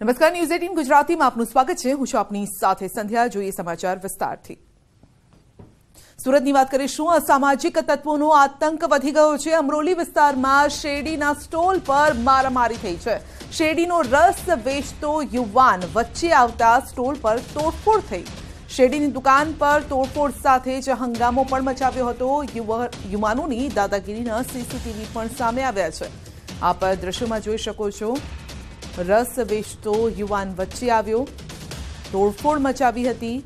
નમસ્કાર, ન્યૂઝ 18 ગુજરાતીમાં આપનું સ્વાગત છે। હું છું આપની સાથે સંધ્યા। જોઈએ સમાચાર વિસ્તારથી। સુરતની વાત કરીશું। અસામાજિક તત્વોનો આતંક વધી ગયો છે। અમરોલી વિસ્તારમાં શેરડીના સ્ટોલ પર મારામારી થઈ છે। શેરડીનો રસ વેચતો યુવાન વચ્ચે આવતા સ્ટોલ પર તોડફોડ થઈ। શેરડીની દુકાન પર તોડફોડ સાથે જ હંગામો પણ મચાવ્યો હતો। યુવાનોની દાદાગીરીના સીસીટીવી પણ સામે આવ્યા છે। આપ દ્રશ્યોમાં જોઈ શકો છો। રસ વેચતો યુવાન વચ્ચે આવ્યો, તોડફોડ મચાવી હતી।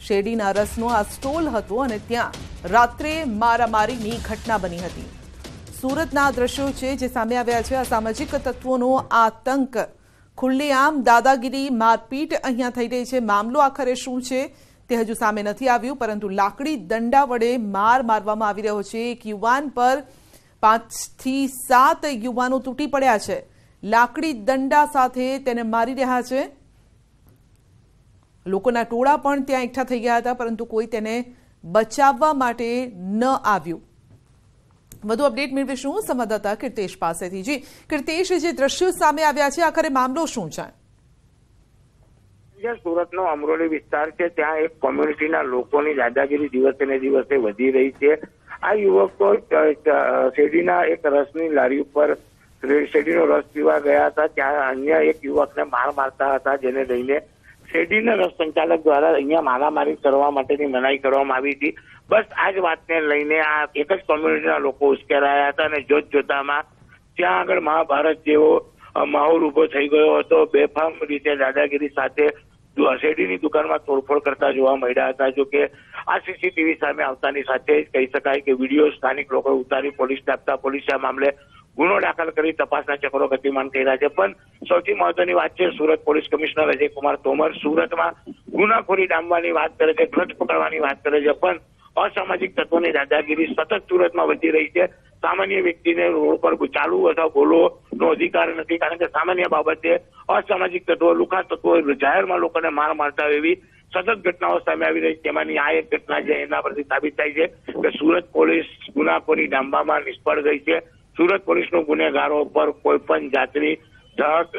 શેરડીના રસનો આ સ્ટોલ હતો અને ત્યાં રાત્રે મારામારીની ઘટના બની હતી। સુરતના દ્રશ્યો છે જે સામે આવ્યા છે। અસામાજિક તત્વોનો આતંક, ખુલ્લેઆમ દાદાગીરી, મારપીટ અહીંયા થઈ રહી છે। મામલો આખરે શું છે તે હજુ સામે નથી આવ્યું, પરંતુ લાકડી દંડા વડે માર મારવામાં આવી રહ્યો છે। એક યુવાન પર 5 થી 7 યુવાનો તૂટી પડ્યા છે। લાકડી દંડા સાથે તેને મારી રહ્યા છે। લોકોના ટોળા પણ ત્યાં એકઠા થઈ ગયા હતા, પરંતુ કોઈ તેને બચાવવા માટે ન આવ્યું। વધુ અપડેટ મેળવીશું સંવાદદાતા કીર્તેશ પાસેથી। જી કીર્તેશ, જે દ્રશ્યો સામે આવ્યા છે, આખરે મામલો શું છે? સુરતનો અમરોલી વિસ્તાર છે, ત્યાં એક કોમ્યુનિટીના લોકોની દાદાગીરી દિવસે ને દિવસે વધી રહી છે। આ યુવકો શેરડીના એક રસની લારી ઉપર શેરડીનો રસ પીવા ગયા હતા, ત્યાં અન્ય એક યુવકને માર મારતા હતા, જેને લઈને શેરડીના રસ સંચાલક દ્વારા અહીંયા મારામારી કરવા માટેની મનાઈ કરવામાં આવી હતી। બસ આ જ વાતને લઈને આ એક જ કોમ્યુનિટીના લોકો ઉશ્કેરાયા હતા અને જોતજોતામાં ત્યાં આગળ મહાભારત જેવો માહોલ ઉભો થઈ ગયો હતો। બેફામ રીતે દાદાગીરી સાથે શેરડીની દુકાનમાં તોડફોડ કરતા જોવા મળ્યા હતા। જો કે આ સીસીટીવી સામે આવતાની સાથે જ કહી શકાય કે વિડીયો સ્થાનિક લોકો ઉતારી પોલીસને આપતા પોલીસે આ મામલે ગુનો દાખલ કરી તપાસના ચક્રો ગતિમાન કર્યા છે। પણ સૌથી મહત્વની વાત છે, સુરત પોલીસ કમિશનર અજયકુમાર તોમર સુરતમાં ગુનાખોરી ડામવાની વાત કરે છે, ડ્રગ્સ પકડવાની વાત કરે છે, પણ અસામાજિક તત્વોની દાદાગીરી સતત સુરતમાં વધી રહી છે। સામાન્ય વ્યક્તિને રોડ પર ચાલુ અથવા બોલવાનો અધિકાર નથી, કારણ કે સામાન્ય બાબતે અસામાજિક તત્વો, લુખા તત્વો જાહેરમાં લોકોને માર મારતા હોય એવી સતત ઘટનાઓ સામે આવી રહી છે। તેમાંની આ એક ઘટના છે, એના પરથી સાબિત થાય છે કે સુરત પોલીસ ગુનાખોરી ડામવામાં નિષ્ફળ ગઈ છે। સુરત પોલીસનો ગુનેગારો પર કોઈ પણ જાતની ધક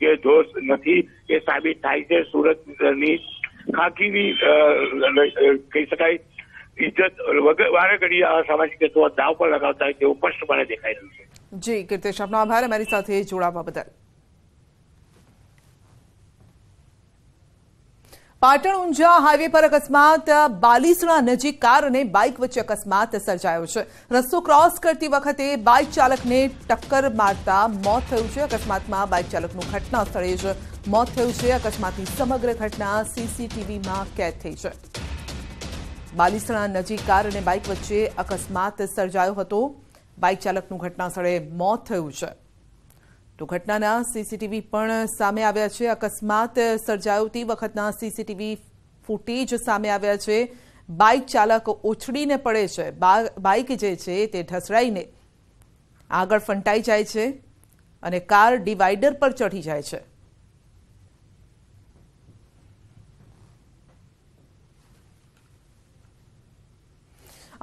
કે દોષ નથી, એ સાબિત થાય છે। સુરતની ખાખીની કહી શકાય ઇજ્જત વારે ઘડી સામાજિક તત્વો દાવ પર લગાવતા હોય તેવું સ્પષ્ટપણે દેખાઈ રહ્યું છે। જી કીર્તેશ, આપનો આભાર અમારી સાથે જોડાવા બદલ। પાટણ ઊંઝા હાઈવે પર અકસ્માત। બાલીસણા નજીક કાર અને બાઇક વચ્ચે અકસ્માત સર્જાયો છે। રસ્તો ક્રોસ કરતી વખતે બાઇક ચાલકને ટક્કર મારતા મોત થયું છે। અકસ્માતમાં બાઇક ચાલકનું ઘટના સ્થળે જ મોત થયું છે। અકસ્માતની સમગ્ર ઘટના સીસીટીવીમાં કેદ થઈ છે। બાલીસણા નજીક કાર અને બાઇક વચ્ચે અકસ્માત સર્જાયો હતો। બાઇક ચાલકનું ઘટના સ્થળે મોત થયું છે। તો ઘટનાના સીસીટીવી પણ સામે આવ્યા છે। અકસ્માત સર્જાયો તે વખતના સીસીટીવી ફૂટેજ સામે આવ્યા છે। બાઇક ચાલક ઉછળીને પડે છે। બાઇક જે છે તે ઢસડાઈને આગળ ફંટાઈ જાય છે અને કાર ડિવાઈડર પર ચઢી જાય છે।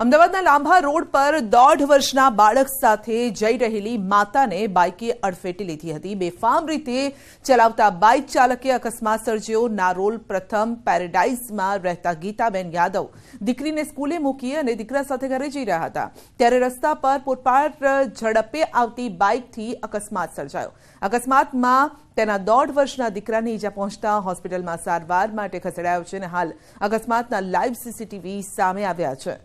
અમદાવાદના લાંભા રોડ પર 1.5 વર્ષના બાળક સાથે જઈ રહેલી માતાને બાઇકે અડફેટે લીધી હતી। બેફામ રીતે ચલાવતા બાઇક ચાલકે અકસ્માત સર્જ્યો। નારોલ પ્રથમ પેરેડાઇઝમાં રહેતા ગીતાબેન યાદવ દીકરીને સ્કૂલે મૂકી અને દીકરા સાથે ઘરે જઈ રહ્યા હતા, ત્યારે રસ્તા પર પૂરપાટ ઝડપે આવતી બાઇકથી અકસ્માત સર્જાયો। અકસ્માતમાં તેના 1.5 વર્ષના દીકરાને ઈજા પહોંચતા હોસ્પિટલમાં સારવાર માટે ખસેડાયો છે અને હાલ અકસ્માતના લાઈવ સીસીટીવી સામે આવ્યા છે।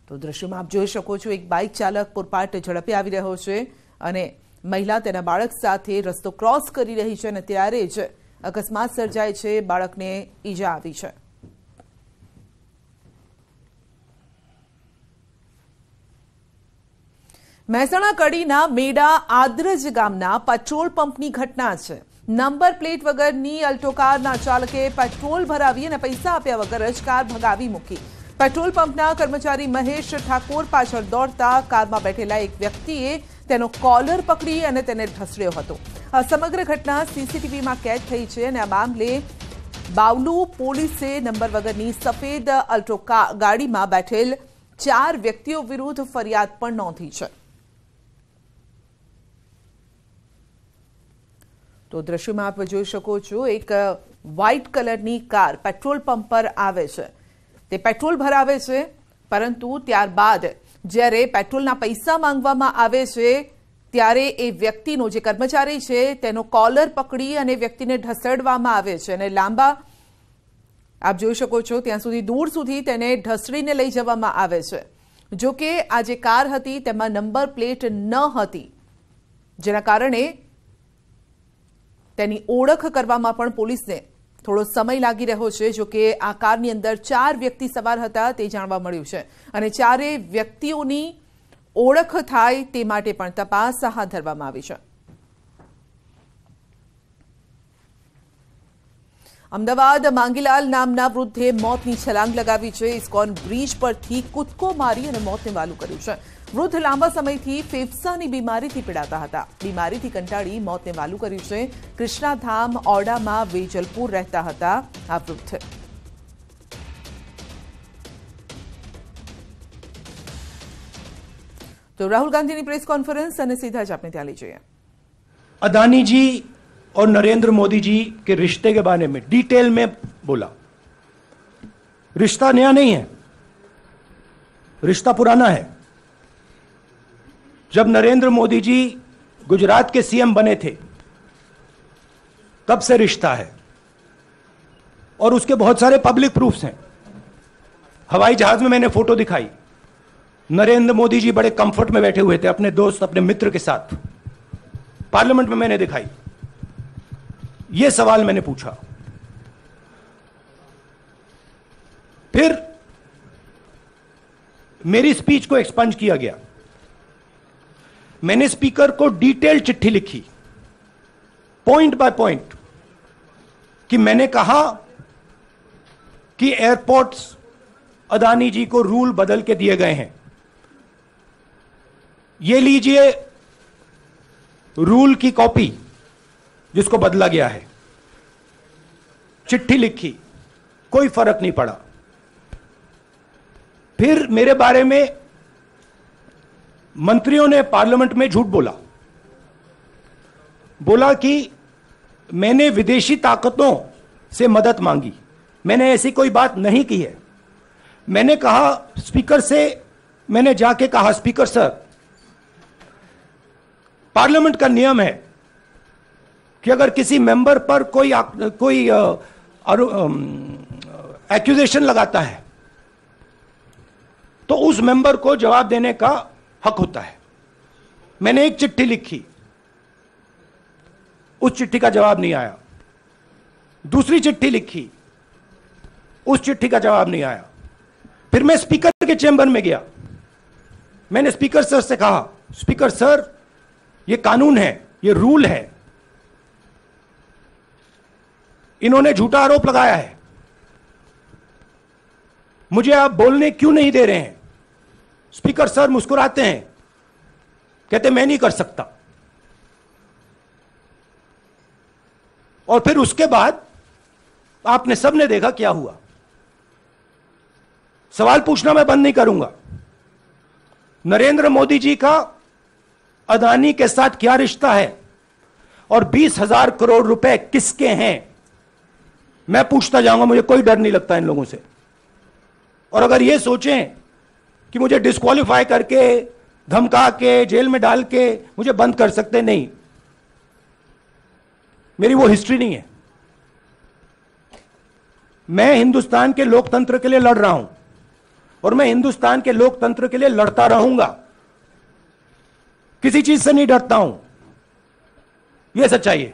તો દ્રશ્યમાં આપ જોઈ શકો છો, એક બાઇક ચાલક પૂરપાટ ઝડપે આવી રહ્યો છે અને મહિલા તેના બાળક સાથે રસ્તો ક્રોસ કરી રહી છે અને ત્યારે જ અકસ્માત સર્જાય છે। બાળકને ઈજા આવી છે। મહેસાણા કડીના મેડા આદ્રજ ગામના પેટ્રોલ પંપની ઘટના છે। નંબર પ્લેટ વગરની અલ્ટો કારના ચાલકે પેટ્રોલ ભરાવી અને પૈસા આપ્યા વગર જ કાર ભગાવી મૂકી। પેટ્રોલ પંપના કર્મચારી મહેશ ઠાકોર પાછળ દોડતા કારમાં બેઠેલા એક વ્યક્તિએ તેનો કોલર પકડી અને તેને ઢસડ્યો હતો। આ સમગ્ર ઘટના સીસીટીવીમાં કેદ થઈ છે અને આ મામલે બાવલુ પોલીસે નંબર વગરની સફેદ અલ્ટો ગાડીમાં બેઠેલ 4 વ્યક્તિઓ વિરુદ્ધ ફરિયાદ પણ નોંધી છે। તો દ્રશ્યમાં આપ જોઈ શકો છો, એક વ્હાઇટ કલરની કાર પેટ્રોલ પંપ પર આવે છે. તે પેટ્રોલ ભરાવે છે, પરંતુ ત્યારબાદ જ્યારે પેટ્રોલના પૈસા માંગવામાં આવે છે ત્યારે એ વ્યક્તિનો, જે કર્મચારી છે, તેનો કોલર પકડી અને વ્યક્તિને ઢસડવામાં આવે છે અને લાંબા, આપ જોઈ શકો છો ત્યાં સુધી, દૂર સુધી તેને ઢસડીને લઈ જવામાં આવે છે. જો કે આ જે કાર હતી તેમાં નંબર પ્લેટ ન હતી, જેના કારણે તેની ઓળખ કરવામાં પણ પોલીસને થોડો સમય લાગી રહ્યો છે. જો કે આ કારની અંદર 4 વ્યક્તિ સવાર હતા તે જાણવા મળ્યું છે અને 4 વ્યક્તિઓની ઓળખ થાય તે માટે પણ તપાસ હાથ ધરવામાં આવી છે. અમદાવાદ માંગીલાલ નામના વૃદ્ધે મોતની છલાંગ લગાવી છે. ઇસ્કોન બ્રિજ પરથી કૂદકો મારી અને મોતને વાલું કર્યું છે. વૃદ્ધ લાંબા સમયથી ફેફસાની બીમારીથી પીડાતા હતા. બીમારીથી કંટાળી મોતને વાલું કર્યું છે. કૃષ્ણાધામ ઓરડામાં વેજલપુર રહેતા હતા આ વૃદ્ધ. तो राहुल गांधी की प्रेस कॉन्फ्रेंस અને सीधा ज आपने ત્યાં લઈ જઈએ. अदानी जी और नरेंद्र मोदी जी के रिश्ते के बारे में डिटेल में बोला. रिश्ता नया नहीं है, रिश्ता पुराना है. जब नरेंद्र मोदी जी गुजरात के सीएम बने थे तब से रिश्ता है और उसके बहुत सारे पब्लिक प्रूफ्स हैं. हवाई जहाज में मैंने फोटो दिखाई, नरेंद्र मोदी जी बड़े कंफर्ट में बैठे हुए थे अपने दोस्त, अपने मित्र के साथ. पार्लियामेंट में मैंने दिखाई. यह सवाल मैंने पूछा. फिर मेरी स्पीच को एक्सपंज किया गया. मैंने स्पीकर को डिटेल चिट्ठी लिखी, पॉइंट बाय पॉइंट, कि मैंने कहा कि एयरपोर्ट्स अदानी जी को रूल बदल के दिए गए हैं. ये लीजिए रूल की कॉपी जिसको बदला गया है. चिट्ठी लिखी, कोई फर्क नहीं पड़ा. फिर मेरे बारे में मंत्रियों ने पार्लियामेंट में झूठ बोला कि मैंने विदेशी ताकतों से मदद मांगी. मैंने ऐसी कोई बात नहीं की है. मैंने कहा स्पीकर से, मैंने जाके कहा स्पीकर सर, पार्लियामेंट का नियम है कि अगर किसी मेंबर पर कोई एक्यूजेशन लगाता है तो उस मेंबर को जवाब देने का हक होता है. मैंने एक चिट्ठी लिखी, उस चिट्ठी का जवाब नहीं आया. दूसरी चिट्ठी लिखी, उस चिट्ठी का जवाब नहीं आया. फिर मैं स्पीकर के चैम्बर में गया. मैंने स्पीकर सर से कहा, स्पीकर सर, ये कानून है, ये रूल है, इन्होंने झूठा आरोप लगाया है, मुझे आप बोलने क्यों नहीं दे रहे हैं? स्पीकर सर मुस्कुराते हैं, कहते मैं नहीं कर सकता. और फिर उसके बाद आपने सबने देखा क्या हुआ. सवाल पूछना मैं बंद नहीं करूंगा. नरेंद्र मोदी जी का अदानी के साथ क्या रिश्ता है और 20,000 करोड़ रुपए किसके हैं, मैं पूछता जाऊंगा. मुझे कोई डर नहीं लगता इन लोगों से. और अगर ये सोचें कि मुझे डिस्क्वालीफाई करके, धमका के, जेल में डाल के मुझे बंद कर सकते, नहीं, मेरी वो हिस्ट्री नहीं है. मैं हिंदुस्तान के लोकतंत्र के लिए लड़ रहा हूं और मैं हिंदुस्तान के लोकतंत्र के लिए लड़ता रहूंगा. किसी चीज से नहीं डरता हूं. यह सच्चाई है.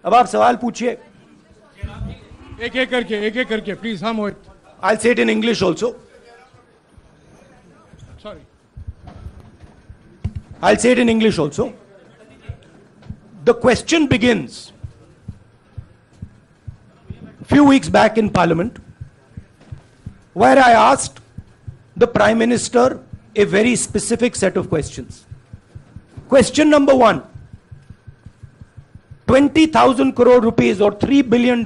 अब आप सवाल पूछिए. एक एक करके प्लीज. हाँ मोहित. I'll say it in English also. Sorry. I'll say it in English also. The question begins a few weeks back in Parliament, where I asked the Prime Minister a very specific set of questions. Question number 1, 20,000 crore rupees or $3 billion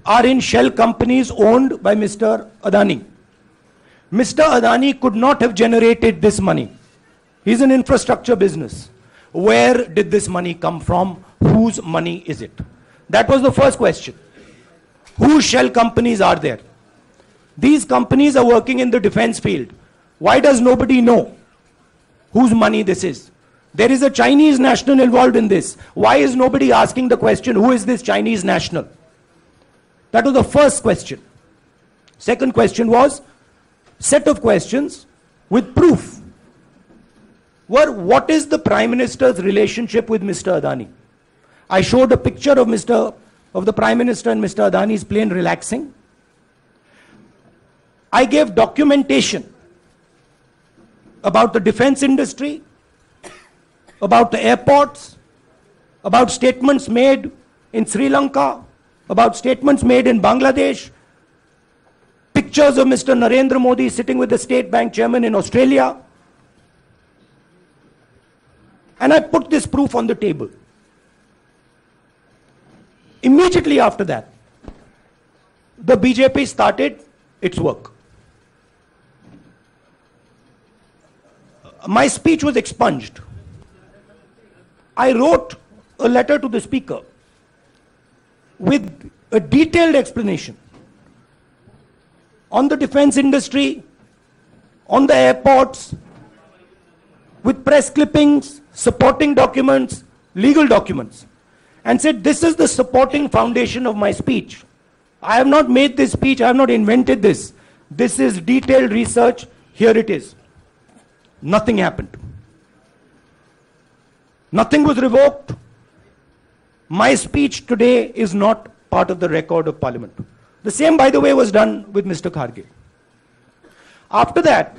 are in shell companies owned by Mr. Adani. Mr. Adani could not have generated this money. He's an infrastructure business. Where did this money come from? Whose money is it? That was the first question. Whose shell companies are there? These companies are working in the defense field. Why does nobody know whose money this is? There is a Chinese national involved in this. Why is nobody asking the question, who is this Chinese national? That was the first question. Second question was, set of questions with proof. Were, what is the Prime Minister's relationship with Mr. Adani? I showed a picture of the Prime Minister and Mr. Adani's plane relaxing. I gave documentation about the defense industry, about the airports, about statements made in Sri Lanka, about statements made in Bangladesh, pictures of Mr. Narendra Modi sitting with the State Bank chairman in Australia. And I put this proof on the table. Immediately after that, the BJP started its work. My speech was expunged. I wrote a letter to the Speaker with a detailed explanation on the defense industry, on the airports, with press clippings, supporting documents, legal documents, and said, this is the supporting foundation of my speech. I have not made this speech, I have not invented this. This is detailed research, here it is. Nothing happened. Nothing was revoked. My speech today is not part of the record of Parliament. The same, by the way, was done with Mr. Kharge. After that,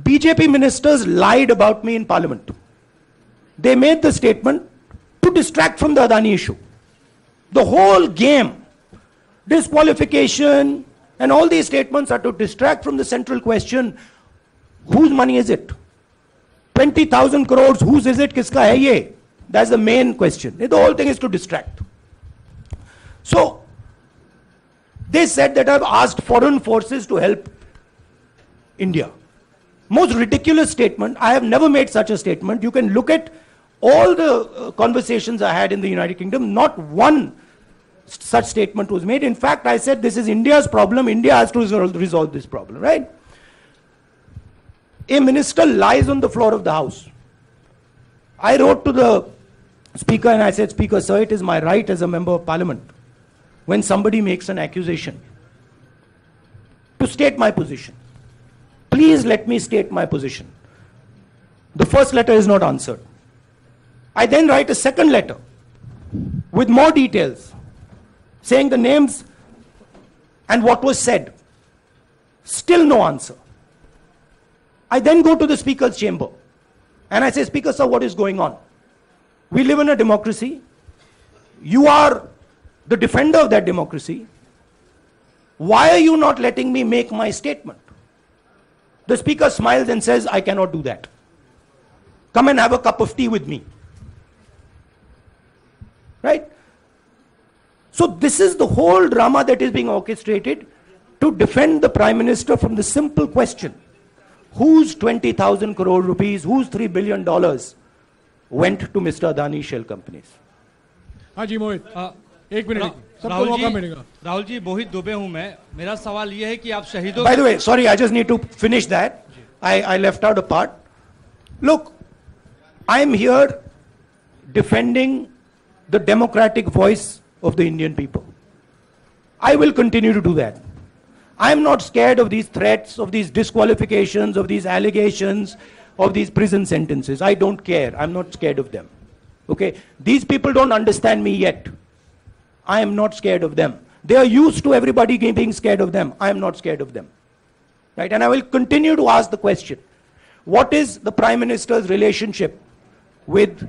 BJP ministers lied about me in Parliament. They made the statement to distract from the Adani issue. The whole game, disqualification, and all these statements are to distract from the central question, whose money is it? 20,000 crores, whose is it? Kiska hai ye? That's the main question. The whole thing is to distract. So, they said that I've asked foreign forces to help India. Most ridiculous statement. I have never made such a statement. You can look at all the conversations I had in the United Kingdom. Not one such statement was made. In fact, I said this is India's problem. India has to resolve this problem, right? A minister lies on the floor of the House. I wrote to the Speaker and I said, Speaker, sir, it is my right as a member of Parliament, when somebody makes an accusation, to state my position. Please let me state my position. The first letter is not answered. I then write a second letter with more details, saying the names and what was said. Still no answer. I then go to the Speaker's chamber and I say, Speaker, sir, what is going on? We live in a democracy. You are the defender of that democracy. Why are you not letting me make my statement? The Speaker smiles and says, I cannot do that. Come and have a cup of tea with me. Right? So this is the whole drama that is being orchestrated to defend the Prime Minister from the simple question, whose 20,000 crore rupees, whose $3 billion went to Mr. Adani shell companies? हाँ जी मोहित, एक minute सबको मौका मिलेगा. राहुल जी, मोहित दुबे हूं मैं. मेरा सवाल यह है कि आप शहीदों. By the way, sorry, I just need to finish that. I left out a part. Look, I'm here defending the democratic voice of the Indian people. I will continue to do that. I'm not scared of these threats, of these disqualifications, of these allegations, of these prison sentences. I don't care. I'm not scared of them. Okay? These people don't understand me yet. I am not scared of them. They are used to everybody being scared of them. I am not scared of them. Right? And I will continue to ask the question, what is the Prime Minister's relationship with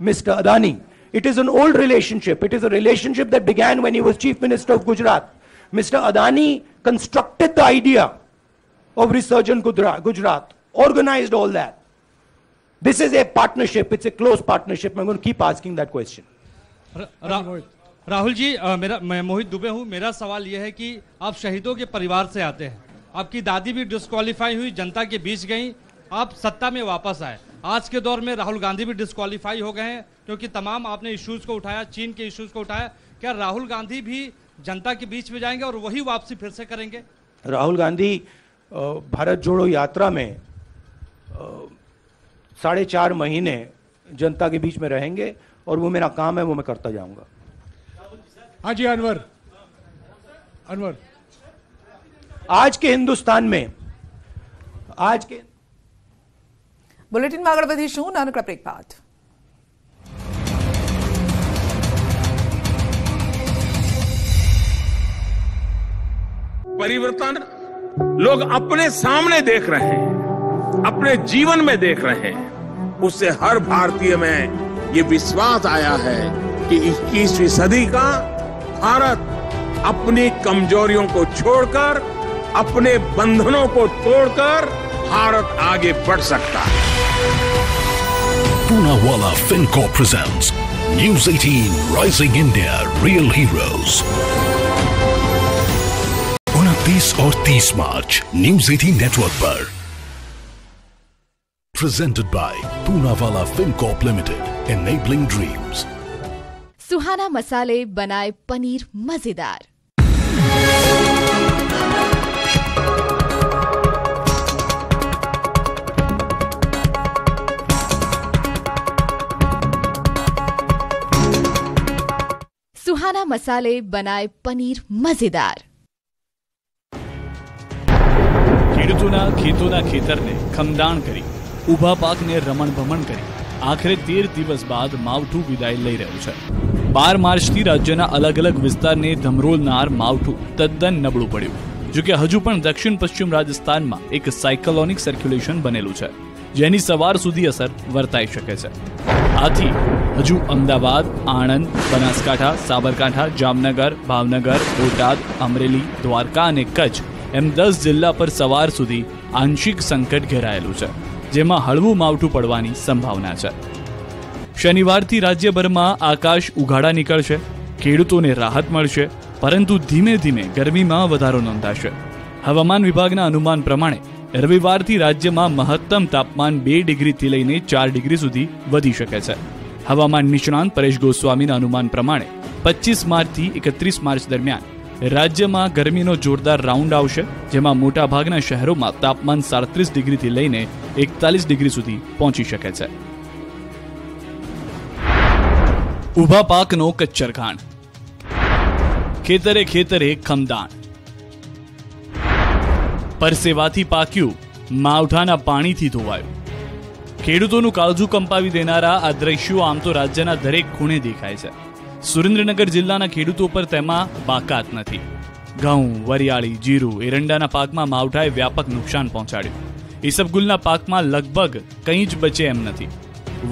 Mr. Adani? It is an old relationship. It is a relationship that began when he was Chief Minister of Gujarat. Mr. Adani constructed the idea of Resurgent Gujarat, organized all that. This is a partnership. It's a close partnership. I'm going to keep asking that question. Rahul ji, मैं मोहित दुबे हूं. मेरा सवाल यह है कि आप शहीदों के परिवार से आते हैं. आपकी दादी भी डिस्क्वालीफाई हुई, जनता के बीच गई, आप सत्ता में वापस आए. आज के दौर में राहुल गांधी भी डिस्क्वालीफाई हो गए हैं, क्योंकि तमाम आपने इश्यूज को उठाया, चीन के इश्यूज को उठाया। क्या राहुल गांधी भी जनता के बीच में जाएंगे और वही वापसी फिर से करेंगे? राहुल गांधी भारत जोड़ो यात्रा में 4.5 महीने जनता के बीच में रहेंगे और वो मेरा काम है, वो मैं करता जाऊंगा। हाँ जी अनवर। आज के हिंदुस्तान में બુલેટિનમાં આગળ વધીશું નાનકડા બ્રેક બાદ। परिवर्तन लोग अपने सामने देख रहे हैं, अपने जीवन में देख रहे हैं। उससे हर भारतीय में ये विश्वास आया है कि 21वीं सदी का भारत अपनी कमजोरियों को छोड़कर, अपने बंधनों को तोड़कर भारत आगे बढ़ सकता है। Poonawalla FinCorp presents News 18 Rising India Real Heroes। 29 और 30 मार्च News 18 नेटवर्क पर। Presented by Poonawalla FinCorp Limited, enabling dreams। सुहाना मसाले बनाए पनीर मजेदार। સુહાના મસાલે બનાય પનીર મજેદાર। ખેડૂતોના ખેતોના ખેતરને ખમદાણ કરી, ઊભા પાકને રમણ ભમણ કરી આખરે 13 દિવસ બાદ માવઠું વિદાય લઈ રહ્યું છે। 12 માર્ચથી રાજ્યના અલગ અલગ વિસ્તારને ધમરોળનાર માવઠું તદ્દન નબળું પડ્યું। જો કે હજુ પણ દક્ષિણ પશ્ચિમ રાજસ્થાનમાં એક સાયક્લોનિક સર્ક્યુલેશન બનેલું છે, જેની સવાર સુધી અસર વર્તાઈ શકે છે। આથી હજુ અમદાવાદ, આણંદ, બનાસકાંઠા, સાબરકાંઠા, જામનગર, ભાવનગર, બોટાદ, અમરેલી, દ્વારકા અને કચ્છ એમ 10 જિલ્લા પર સવાર સુધી આંશિક સંકટ ઘેરાયેલું છે, જેમાં હળવું માવઠું પડવાની સંભાવના છે। શનિવારથી રાજ્યભરમાં આકાશ ઉઘાડા નીકળશે, ખેડૂતોને રાહત મળશે, પરંતુ ધીમે ધીમે ગરમીમાં વધારો નોંધાશે। હવામાન વિભાગના અનુમાન પ્રમાણે રવિવારથી રાજ્યમાં મહત્તમ તાપમાન 2 ડિગ્રીથી લઈને 4 ડિગ્રી સુધી વધી શકે છે। હવામાન નિષ્ણાંત પરેશ ગોસ્વામીના અનુમાન પ્રમાણે 25 માર્ચથી 31 માર્ચ દરમિયાન રાજ્યમાં ગરમીનો જોરદાર રાઉન્ડ આવશે, જેમાં મોટાભાગના શહેરોમાં તાપમાન 37 ડિગ્રીથી લઈને 41 ડિગ્રી સુધી પહોંચી શકે છે। ઊભા પાકનો કચ્ચરઘાણ, ખેતરે ખેતરે ખમદાણ, પરસેવાથી પાક્યું, માવઠાના પાણીથી ધોવાયું। ખેડૂતોનું કાળજું કંપાવી દેનારા આ દ્રશ્યો આમ તો રાજ્યના દરેક ખૂણે દેખાય છે। સુરેન્દ્રનગર જિલ્લાના ખેડૂતો પર તેમાં બાકાત નથી। ઘઉં, વરિયાળી, જીરું, એરંડાના પાકમાં માવઠાએ વ્યાપક નુકસાન પહોંચાડ્યું। ઈસબગુલના પાકમાં લગભગ કંઈ જ બચે એમ નથી।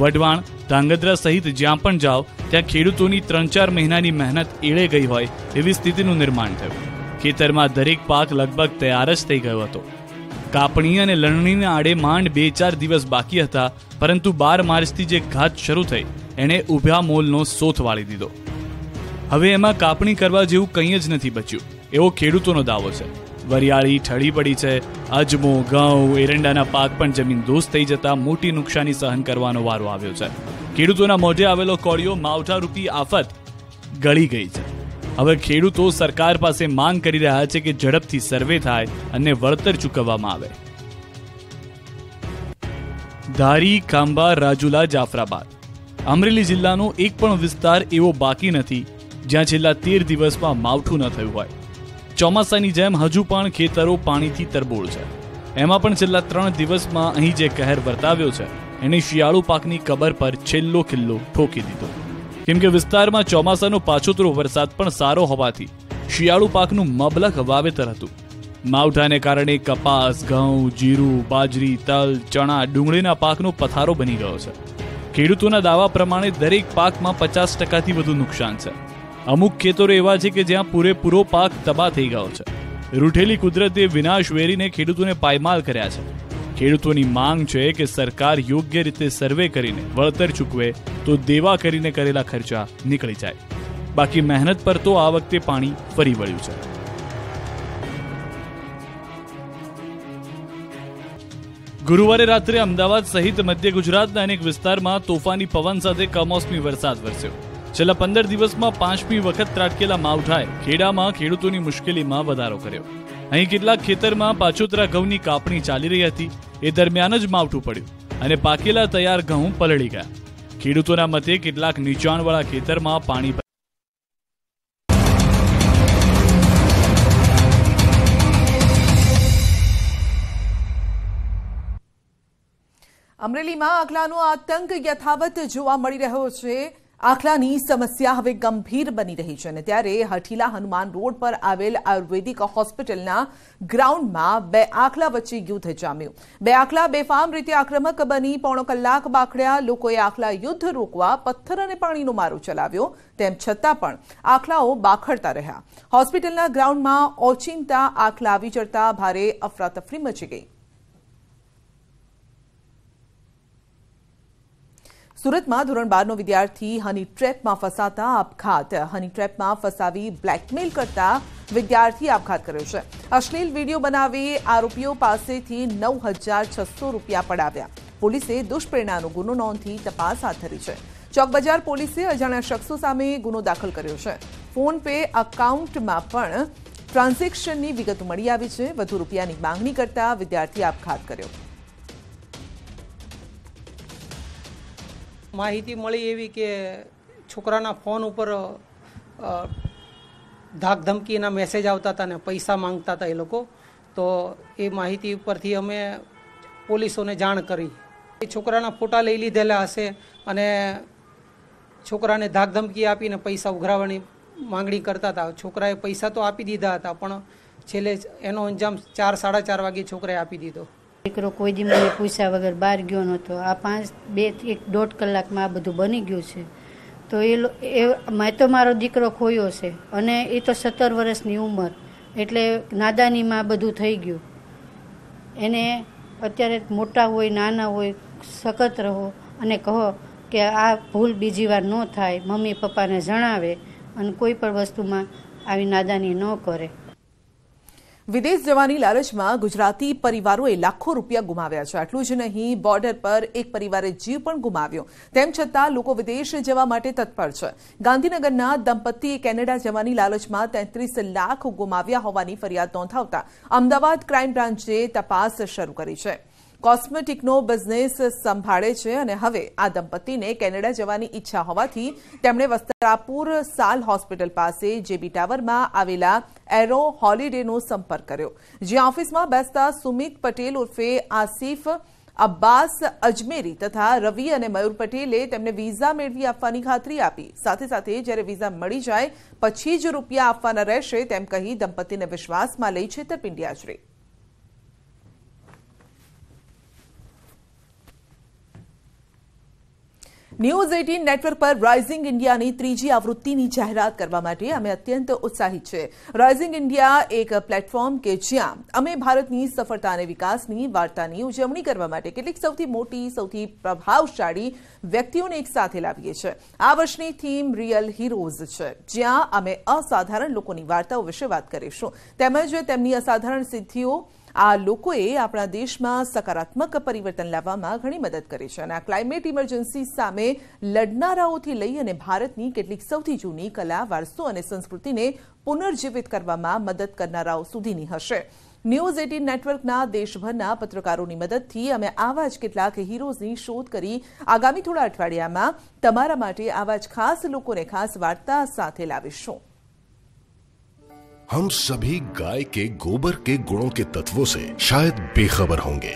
વઢવાણ, ધાંગધ્રા સહિત જ્યાં પણ જાઓ ત્યાં ખેડૂતોની 3-4 મહિનાની મહેનત એળે ગઈ હોય એવી સ્થિતિનું નિર્માણ થયું। ખેતરમાં દરેક પાક લગભગ તૈયાર જ થઈ ગયો હતો। કાપણી અને લણણીના આડે માંડ 2-4 દિવસ બાકી હતા, પરંતુ 12 માર્ચથી જે ઘાત શરૂ થઈ એણે ઊભા મોલનો સોથ વાળી દીધો। હવે એમાં કાપણી કરવા જેવું કંઈ જ નથી બચ્યું એવો ખેડૂતોનો દાવો છે। વરિયાળી ઠળી પડી છે, અજમો, ઘઉં, એરંડાના પાક પણ જમીન દોસ્ત થઈ જતા મોટી નુકસાની સહન કરવાનો વારો આવ્યો છે। ખેડૂતોના મોઢે આવેલો કોળિયો માવઠારૂપી આફત ગળી ગઈ છે। હવે ખેડૂતો સરકાર પાસે માંગ કરી રહ્યા છે કે ઝડપથી સર્વે થાય અને વળતર ચૂકવવામાં આવે। ધારી, ખાંભા, રાજુલા, જાફરાબાદ, અમરેલી જિલ્લાનો એક પણ વિસ્તાર એવો બાકી નથી જ્યાં છેલ્લા 13 દિવસમાં માવઠું ન થયું હોય। ચોમાસાની જેમ હજુ પણ ખેતરો પાણીથી તરબોળ છે। એમાં પણ છેલ્લા 3 દિવસમાં અહીં જે કહેર વર્તાવ્યો છે એને શિયાળુ પાકની કબર પર છેલ્લો ખિલ્લો ઠોકી દીધો। કેમ કે વિસ્તારમાં ચોમાસાનો પાછોતરો વરસાદ પણ સારો હોવાથી શિયાળુ પાકનું મબલખ વાવેતર હતું। માવઠાને કારણે કપાસ, ઘઉં, જીરું, બાજરી, તલ, ચણા, ડુંગળીના પાકનો પથારો બની ગયો છે। ખેડૂતોના દાવા પ્રમાણે દરેક પાકમાં 50%થી વધુ નુકસાન છે। અમુક ખેતરો એવા છે કે જ્યાં પૂરેપૂરો પાક તબાહ થઈ ગયો છે। રૂઠેલી કુદરતે વિનાશ વેરીને ખેડૂતોને પાયમાલ કર્યા છે। ખેડૂતોની માંગ છે કે સરકાર યોગ્ય રીતે સર્વે કરીને વળતર ચૂકવે તો દેવા કરીને કરેલા ખર્ચા નીકળી જાય। બાકી મહેનત પર તો આ વખતે પાણી ફરી વળ્યું છે। ગુરુવારે રાત્રે અમદાવાદ સહિત મધ્ય ગુજરાતના અનેક વિસ્તારમાં તોફાની પવન સાથે કમોસમી વરસાદ વરસ્યો. છેલ્લા 15 દિવસમાં 5મી વખત ત્રાટકેલા માવઠાએ ખેડામાં ખેડૂતોની મુશ્કેલીમાં વધારો કર્યો. અહીં કેટલાક ખેતરમાં પાછોતરા ઘઉંની કાપણી ચાલી રહી હતી. એ દરમિયાન જ માવઠું પડ્યું અને પાકેલા તૈયાર ઘઉં પલળી ગયા. ખેડૂતોના મતે કેટલાક નીચાણવાળા ખેતરમાં પાણી અમરેલીમાં આખલાનો આતંક યથાવત જોવા મળી રહ્યો છે. આખલાની સમસ્યા હવે ગંભીર બની રહી છે અને ત્યારે હઠીલા હનુમાન રોડ પર આવેલ આયુર્વેદિક હોસ્પિટલના ગ્રાઉન્ડમાં 2 આખલા વચ્ચે યુદ્ધ જામ્યું. 2 આખલા બેફામ રીતે આક્રમક બની પોણો કલાક બાખડ્યા. લોકોએ આખલા યુદ્ધ રોકવા પથ્થર અને પાણીનો મારો ચલાવ્યો. તેમ છતાં પણ આખલાઓ બાખડતા રહ્યા. હોસ્પિટલના ગ્રાઉન્ડમાં ઓચિંતા આખલા આવી ચડતા ભારે અફરાતફરી મચી ગઈ. સુરતમાં ધોરણ 12નો વિદ્યાર્થી હની ટ્રેપમાં ફસાતા આપઘાત. હની ટ્રેપમાં ફસાવી બ્લેકમેલ કરતા વિદ્યાર્થી આપઘાત કર્યો છે. અશ્લીલ વિડીયો બનાવી આરોપીઓ પાસેથી 9,600 રૂપિયા પડાવ્યા. પોલીસે દુષ્પ્રેરણાનો ગુનો નોંધી તપાસ હાથ ધરી છે. ચોક બજાર પોલીસે અજાણ્યા શખ્સો સામે ગુનો દાખલ કર્યો છે. ફોન પે એકાઉન્ટમાં પણ ટ્રાન્ઝેક્શનની વિગતો મળી આવી છે. વધુ રૂપિયાની માંગણી કરતા વિદ્યાર્થીએ આપઘાત કર્યો. માહિતી મળી એવી કે છોકરાના ફોન ઉપર ધાકધમકીના મેસેજ આવતા હતા ને પૈસા માંગતા હતા એ લોકો. તો એ માહિતી ઉપરથી અમે પોલીસોને જાણ કરી. એ છોકરાના ફોટા લઈ લીધેલા હશે અને છોકરાને ધાકધમકી આપીને પૈસા ઉઘરાવવાની માંગણી કરતા હતા. છોકરાએ પૈસા તો આપી દીધા હતા પણ છેલ્લે એનો અંજામ 4-4:30 વાગે છોકરાએ આપી દીધો. દીકરો કોઈ દી મને પૂછ્યા વગર બહાર ગયો નહોતો. આ 1.5 કલાકમાં આ બધું બની ગયું છે. તો મેં તો મારો દીકરો ખોયો છે અને એ તો 17 વર્ષની ઉંમર, એટલે નાદાનીમાં બધું થઈ ગયું. એને અત્યારે મોટા હોય નાના હોય સખત રહો અને કહો કે આ ભૂલ બીજી વાર ન થાય. મમ્મી પપ્પાને જણાવે અને કોઈ પણ વસ્તુમાં આવી નાદાની ન કરે. વિદેશ જવાની લાલચમાં ગુજરાતી પરિવારોએ લાખો રૂપિયા ગુમાવ્યા છે. આટલું જ નહીં, બોર્ડર પર એક પરિવારે જીવ પણ ગુમાવ્યો. તેમ છતાં લોકો વિદેશ જવા માટે તત્પર છે. ગાંધીનગરના દંપતીએ કેનેડા જવાની લાલચમાં 33 લાખ ગુમાવ્યા હોવાની ફરિયાદ નોંધાવતા અમદાવાદ ક્રાઇમ બ્રાન્ચે તપાસ શરૂ કરી છે. કોસ્મેટિકનો બિઝનેસ સંભાળે છે અને હવે આ દંપતીને કેનેડા જવાની ઈચ્છા હોવાથી તેમણે વસ્ત્રાપુર સાલ હોસ્પિટલ પાસે જેબી ટાવરમાં આવેલા એરો હોલિડેનો સંપર્ક કર્યો. જ્યાં ઓફિસમાં બેસતા સુમિત પટેલ ઉર્ફે આસિફ, અબ્બાસ અજમેરી તથા રવિ અને મયુર પટેલે તેમને વિઝા મેળવી આપવાની ખાતરી આપી. સાથે સાથે જ્યારે વિઝા મળી જાય પછી જ રૂપિયા આપવાના રહેશે તેમ કહી દંપતીને વિશ્વાસમાં લઈ છેતરપિંડી આચરી. ન્યૂઝ 18 નેટવર્ક પર રાઇઝિંગ ઇન્ડિયાની 3જી આવૃત્તિની જાહેરાત કરવા માટે અમે અત્યંત ઉત્સાહિત છે. રાઇઝિંગ ઇન્ડિયા એક પ્લેટફોર્મ કે જ્યાં અમે ભારતની સફળતા અને વિકાસની વાર્તાની ઉજવણી કરવા માટે કેટલીક સૌથી મોટી, સૌથી પ્રભાવશાળી વ્યક્તિઓને એક સાથે લાવીએ છીએ. આ વર્ષની થીમ રિયલ હીરોઝ છે, જ્યાં અમે અસાધારણ લોકોની વાર્તાઓ વિશે વાત કરીશું તેમજ તેમની અસાધારણ સિદ્ધિઓ. આ લોકોએ આપણા દેશમાં સકારાત્મક પરિવર્તન લાવવામાં ઘણી મદદ કરી છે અને આ ક્લાઇમેટ ઇમરજન્સી સામે લડનારાઓથી લઈ અને ભારતની કેટલીક સૌથી જૂની કલા, વારસો અને સંસ્કૃતિને પુનર્જીવિત કરવામાં મદદ કરનારાઓ સુધીની હશે. ન્યૂઝ 18 નેટવર્કના દેશભરના પત્રકારોની મદદથી અમે આવા જ કેટલાક હીરોઝની શોધ કરી આગામી થોડા અઠવાડિયામાં તમારા માટે આવા જ ખાસ લોકોને ખાસ વાર્તા સાથે લાવીશું. हम सभी गाय के गोबर के गुणों के तत्वों से शायद बेखबर होंगे,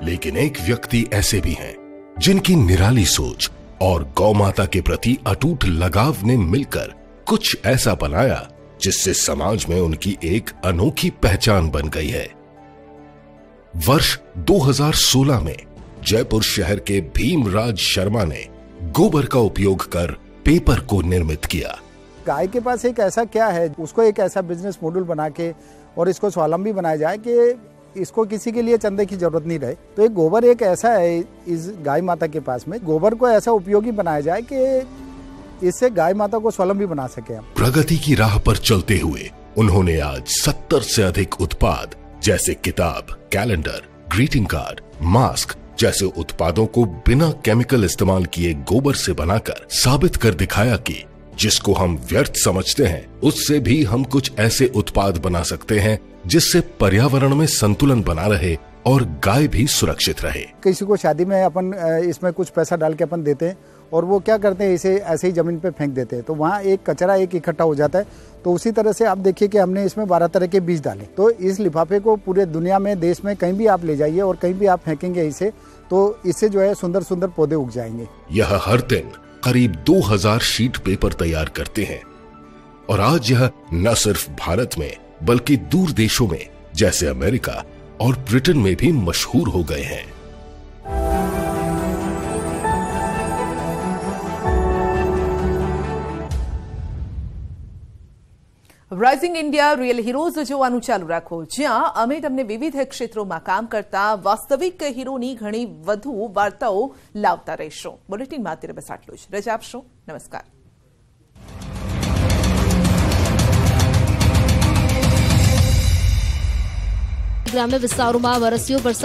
लेकिन एक व्यक्ति ऐसे भी हैं जिनकी निराली सोच और गौ माता के प्रति अटूट लगाव ने मिलकर कुछ ऐसा बनाया जिससे समाज में उनकी एक अनोखी पहचान बन गई है. वर्ष 2016 में जयपुर शहर के भीमराज शर्मा ने गोबर का उपयोग कर पेपर को निर्मित किया. गाय के पास एक ऐसा क्या है, उसको एक ऐसा बिजनेस मॉडल बना के और इसको स्वावलंबी बनाया जाए कि इसको किसी के लिए चंदे की जरूरत नहीं रहे. तो एक गोबर एक ऐसा है इस गाय माता के पास में, गोबर को ऐसा उपयोगी बनाया जाए कि इससे गाय माता को स्वावलंबी बना सके. प्रगति की राह पर चलते हुए उन्होंने आज 70 से अधिक उत्पाद जैसे किताब, कैलेंडर, ग्रीटिंग कार्ड, मास्क जैसे उत्पादों को बिना केमिकल इस्तेमाल किए गोबर से बनाकर साबित कर दिखाया कि जिसको हम व्यर्थ समझते हैं उससे भी हम कुछ ऐसे उत्पाद बना सकते हैं जिससे पर्यावरण में संतुलन बना रहे और गाय भी सुरक्षित रहे। किसी को शादी में अपन इसमें कुछ पैसा डाल के अपन देते हैं और वो क्या करते हैं, इसे ऐसे ही जमीन पे फेंक देते हैं, तो वहाँ एक कचरा एक इकट्ठा हो जाता है। तो उसी तरह से आप देखिए कि हमने इसमें 12 तरह के बीज डाले, तो इस लिफाफे को पूरे दुनिया में, देश में कहीं भी आप ले जाइए और कहीं भी आप फेंकेंगे इसे, तो इससे जो है सुंदर सुंदर पौधे उग जाएंगे। यह हर दिन करीब 2000 शीट पेपर तैयार करते हैं और आज यह न सिर्फ भारत में बल्कि दूर देशों में जैसे अमेरिका और ब्रिटेन में भी मशहूर हो गए हैं। રાઇઝિંગ ઇન્ડિયા રિયલ હીરોઝ જોવાનું ચાલુ રાખો, જ્યાં અમે તમને વિવિધ ક્ષેત્રોમાં કામ કરતા વાસ્તવિક હીરોની ઘણી વધુ વાર્તાઓ લાવતા રહીશું। બુલેટિનમાં અત્યારે બસ આટલું જ, રજા આપશો, નમસ્કાર। ગ્રામ્ય વિસ્તારોમાં વરસ્યો વરસાદ।